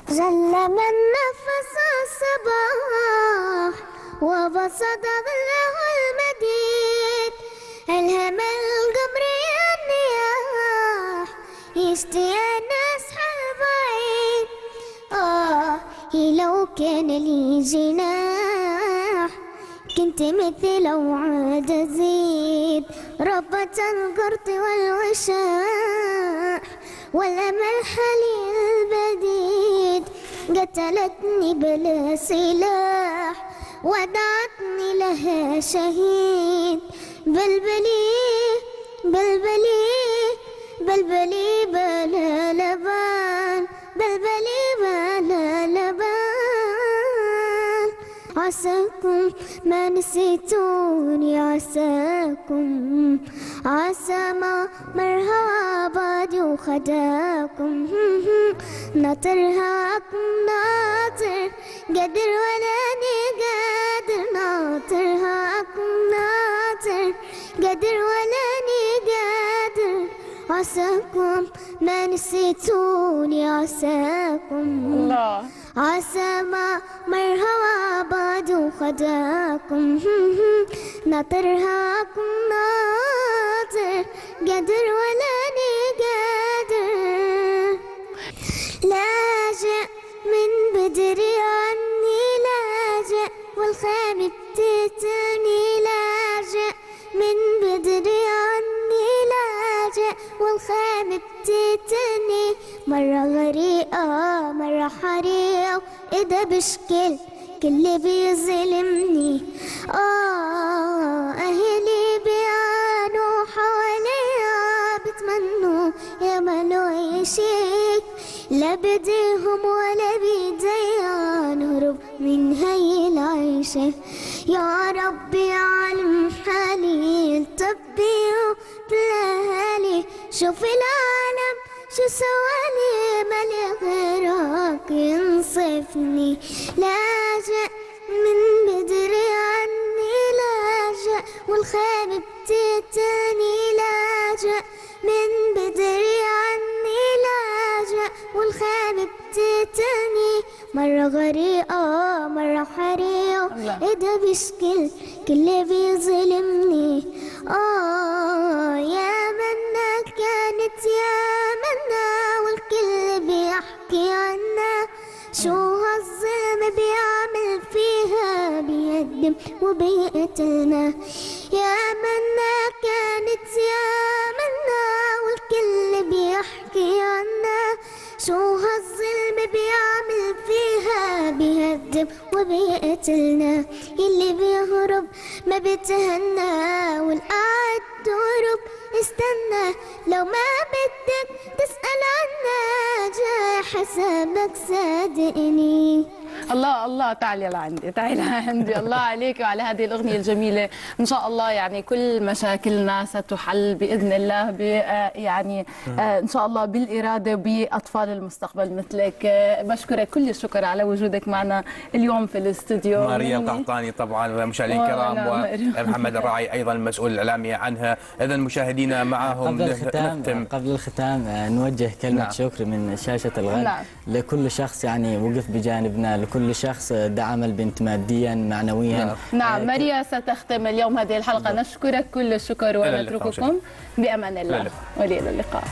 جل من نفس الصباح وبسط ظله المديد، ألهم القمر النياح يشتي الناس البعيد. لو كان لي جناح كنت مثل وعاد أزيد، ربة القرط والوشاح والأمل حلي البديد، قتلتني بلا سلاح ودعتني لها شهيد. بلبلي بلبلي بلبلي بلا لبان، بلبلي بلا لبان. عساكم ما نسيتوني، عساكم عسى ما مرها بعدي وخداكم. ناطرهاكم ناطر قادر ولاني قادر، ناطرهاكم ناطر قادر ولاني قادر. عساكم ما نسيتوني، عساكم الله. عسى ما مرهوى بعد وخداكم. ناطرهاكم ناطر قادر ولاني قادر. لاجئ من بدري عني لاجئ والخيم بتتني، لاجئ من بدري عني لاجئ والخيم بتتني. مرة غريقة مرة حريقة إذا بشكل كل بيظلمني. أهلي بيعانوا حواليا بتمنوا يعملوا أي شيء، لا بديهم ولا بيديا نهرب من هاي العيشة. يا ربي عالم حالي الطبي وبالأهالي، شوف العالم شو سوالي مالي غيرك ينصفني. لاجئ من بدري عني لاجئ والخيم بتتني، لاجئ من بدري عني لاجئ والخيم بتتني. مرة غريقة مرة حريقة إذا بشكل كل بيظلمني. يا منا كانت يا منا والكل بيحكي عنا، شو هالظلم بيعمل فيها بيهدم وبيقتلنا. يا منا كانت يا منا والكل بيحكي عنا، شو هالظلم بيعمل فيها بيهدم وبيقتلنا. يلي بيهرب ما بيتهنى والقاعد تهرب استنى، لو ما بدك تسأل عنا جاي حسابك صادقني. الله الله، تعالي لعندي، تعالي لعندي. الله عليك وعلى هذه الأغنية الجميلة. إن شاء الله يعني كل مشاكلنا ستحل بإذن الله، يعني إن شاء الله بالإرادة بأطفال المستقبل مثلك. بشكرك كل الشكر على وجودك معنا اليوم في الاستوديو. ماريا القحطاني طبعا مشاهدينا الكرام، ومحمد الراعي أيضا المسؤول الإعلامي عنها. إذا مشاهدينا معهم قبل الختام نوجه كلمة شكر من شاشة الغد لكل شخص يعني وقف بجانبنا، لكل شخص دعم البنت ماديا معنويا. نعم ماريا ستختم اليوم هذه الحلقة. نشكرك كل الشكر ونترككم بأمان الله، وإلى اللقاء.